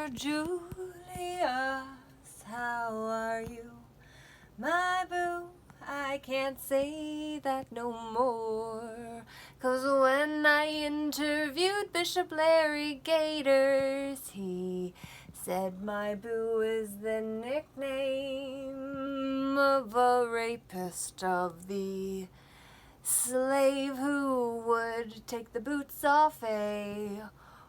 Dear Julius, how are you? My boo, I can't say that no more. 'Cause when I interviewed Bishop Larry Gators, he said my boo is the nickname of a rapist, of the slave who would take the boots off a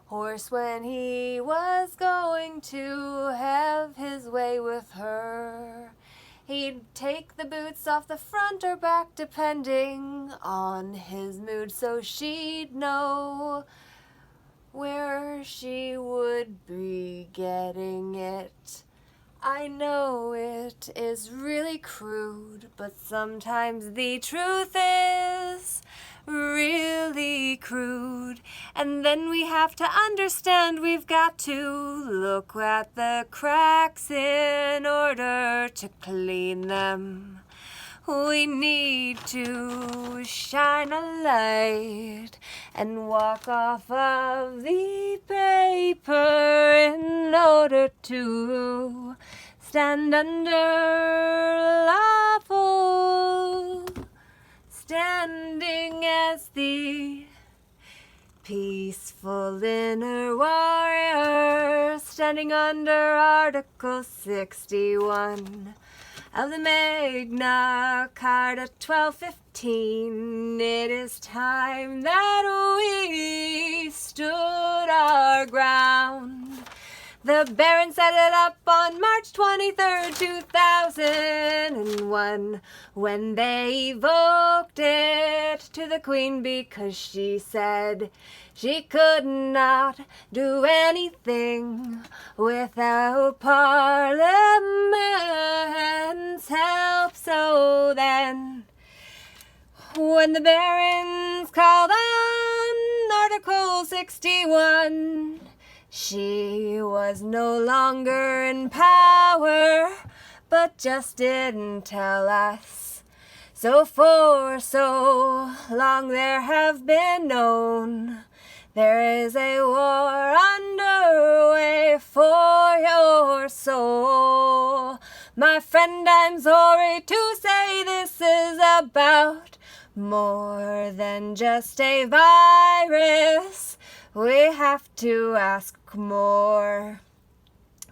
horse when he was going to have his way with her. He'd take the boots off the front or back depending on his mood, so she'd know where she would be getting it. I know it is really crude, but sometimes the truth is really crude. And then we have to understand we've got to look at the cracks in order to clean them. We need to shine a light and walk off of the paper in order to stand under lawful standing as the peaceful inner warrior, standing under Article 61 of the Magna Carta 1215. It is time that we stood our ground. The Barons set it up on March 23rd, 2001, when they evoked it to the Queen because she said she could not do anything without Parliament's help. So then, when the Barons called on Article 61, she was no longer in power, but just didn't tell us. So for so long there have been known there is a war underway for your soul. My friend, I'm sorry to say this is about more than just a virus. We have to ask more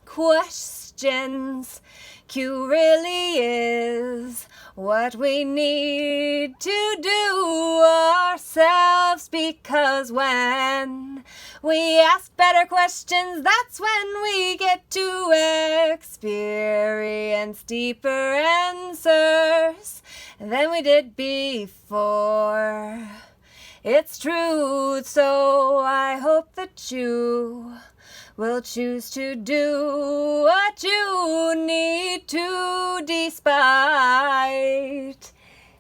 questions. Q really is what we need to do ourselves, because when we ask better questions, that's when we get to experience deeper answers than we did before. It's true, so I hope that you will choose to do what you need to, despite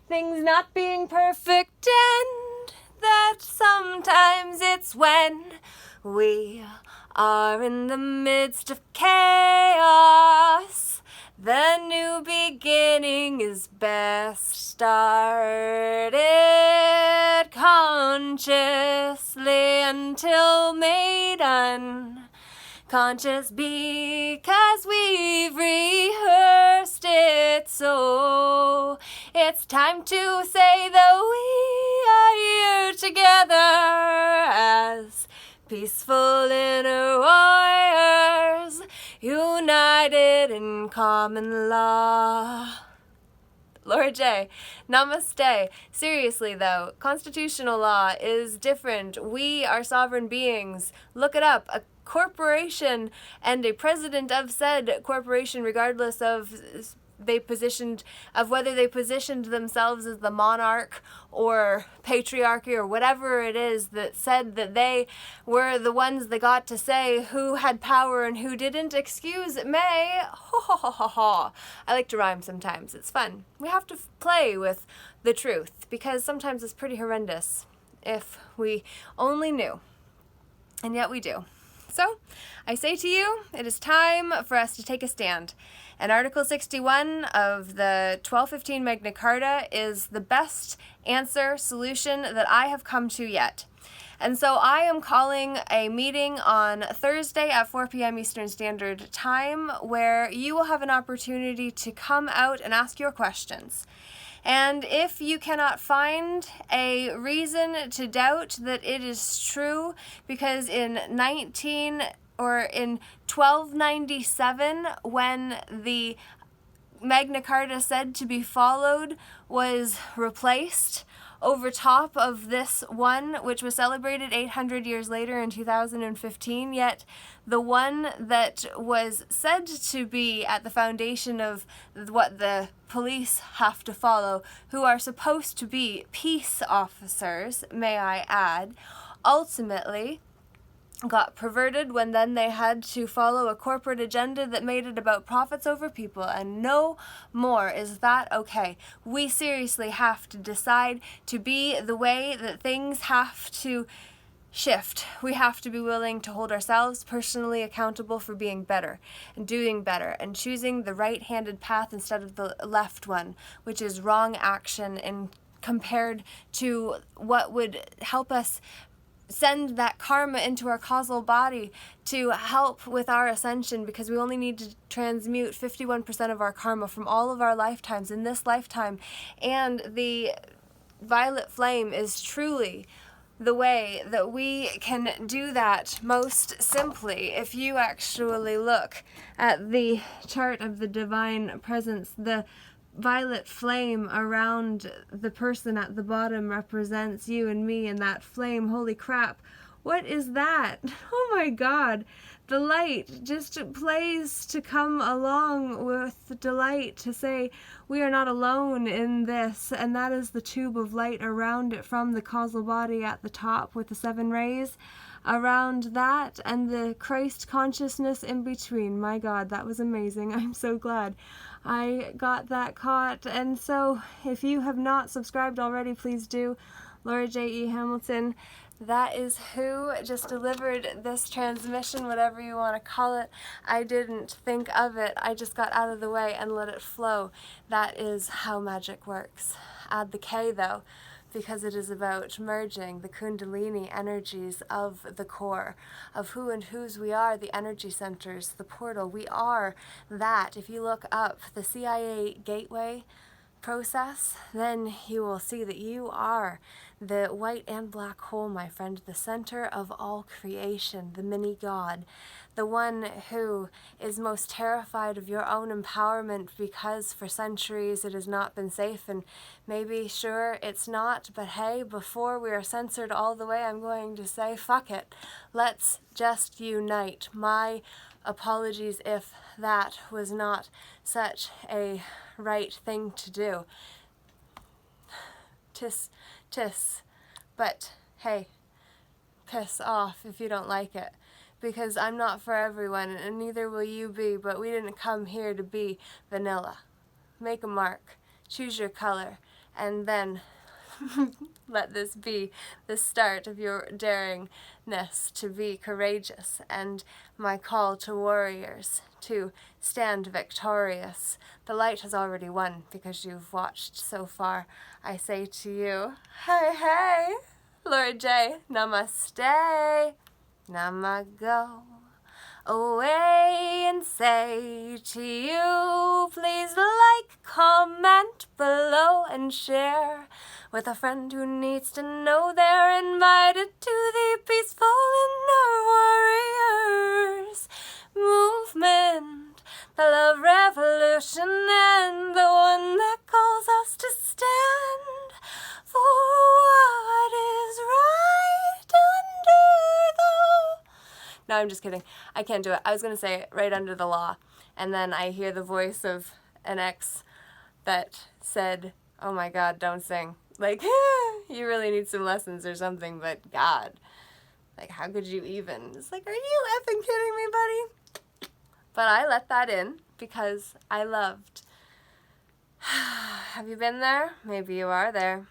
things not being perfect, and that sometimes it's when we are in the midst of chaos. The new beginning is best started consciously until made unconscious, because we've rehearsed it. So it's time to say that we are here together as peaceful inner warriors, united in common law. Laura J. Namaste. Seriously though, constitutional law is different. We are sovereign beings. Look it up. A corporation and a president of said corporation, regardless of whether they positioned themselves as the monarch or patriarchy or whatever it is, that said that they were the ones that got to say who had power and who didn't. Excuse me. Ho ho ho ho ho. I like to rhyme sometimes. It's fun. We have to play with the truth, because sometimes it's pretty horrendous if we only knew. And yet we do. So, I say to you, it is time for us to take a stand. And Article 61 of the 1215 Magna Carta is the best answer, solution that I have come to yet. And so I am calling a meeting on Thursday at 4 p.m. Eastern Standard Time where you will have an opportunity to come out and ask your questions. And if you cannot find a reason to doubt that it is true, because in 1297, when the Magna Carta said to be followed was replaced over top of this one, which was celebrated 800 years later in 2015, yet the one that was said to be at the foundation of what the police have to follow, who are supposed to be peace officers, may I add, ultimately got perverted when then they had to follow a corporate agenda that made it about profits over people, and no more is that okay. We seriously have to decide to be the way that things have to shift. We have to be willing to hold ourselves personally accountable for being better and doing better and choosing the right-handed path instead of the left one, which is wrong action and compared to what would help us send that karma into our causal body to help with our ascension, because we only need to transmute 51% of our karma from all of our lifetimes in this lifetime. And the violet flame is truly the way that we can do that most simply. If you actually look at the chart of the divine presence, the violet flame around the person at the bottom represents you and me, and that flame, holy crap, what is that? Oh my God, the light just plays to come along with delight, to say we are not alone in this, and that is the tube of light around it from the causal body at the top with the 7 rays around that, and the Christ consciousness in between. My God, that was amazing. I'm so glad I got that caught. And so if you have not subscribed already, please do. Laura J.E. Hamilton, that is who just delivered this transmission, whatever you want to call it. I didn't think of it. I just got out of the way and let it flow. That is how magic works. Add the K though, because it is about merging the kundalini energies of the core, of who and whose we are, the energy centers, the portal. We are that. If you look up the CIA gateway process, then you will see that you are the white and black hole, my friend, the center of all creation, the mini God, the one who is most terrified of your own empowerment because for centuries it has not been safe, and maybe, sure, it's not, but hey, before we are censored all the way, I'm going to say, fuck it. Let's just unite. My apologies if that was not such a right thing to do. Tis, but hey, piss off if you don't like it, because I'm not for everyone, and neither will you be, but we didn't come here to be vanilla. Make a mark, choose your color, and then let this be the start of your daringness to be courageous, and my call to warriors to stand victorious. The light has already won because you've watched so far. I say to you, hey, hey, Laura J, namaste, namago. Away and say to you, please like, comment below, and share with a friend who needs to know they're invited to the Peaceful Inner Warriors movement, the love revolution, and the one that calls us to stand for what is right under the... No, I'm just kidding. I can't do it. I was going to say right under the law, and then I hear the voice of an ex that said, oh my God, don't sing. Like, you really need some lessons or something, but God, like, how could you even? It's like, are you effing kidding me, buddy? But I let that in because I loved. Have you been there? Maybe you are there.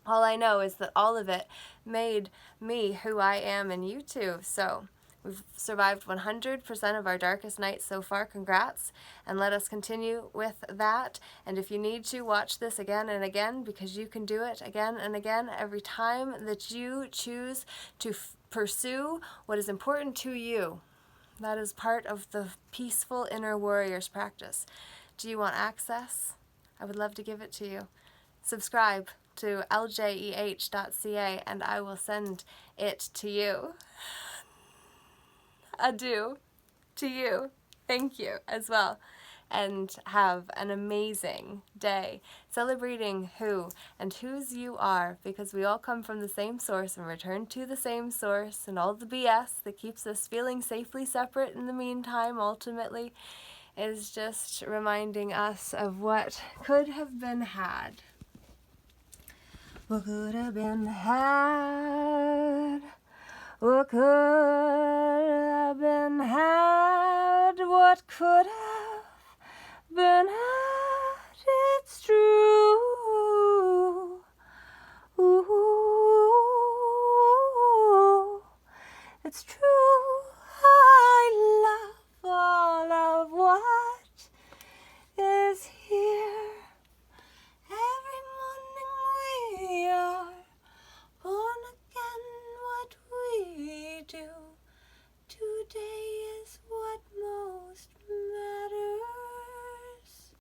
All I know is that all of it made me who I am, and you too. So We've survived 100% of our darkest nights so far. Congrats, and let us continue with that. And if you need to, watch this again and again, because you can do it again and again every time that you choose to pursue what is important to you. That is part of the peaceful inner warriors practice. Do you want access? I would love to give it to you. Subscribe to ljeh.ca and I will send it to you. Adieu to you. Thank you as well. And have an amazing day celebrating who and whose you are, because we all come from the same source and return to the same source, and all the BS that keeps us feeling safely separate in the meantime ultimately is just reminding us of what could have been had. What could have been had? What could have been had? What could have been had? It's true. Ooh, it's true. I love all of what is here. Every morning we are born again. What we do today is what most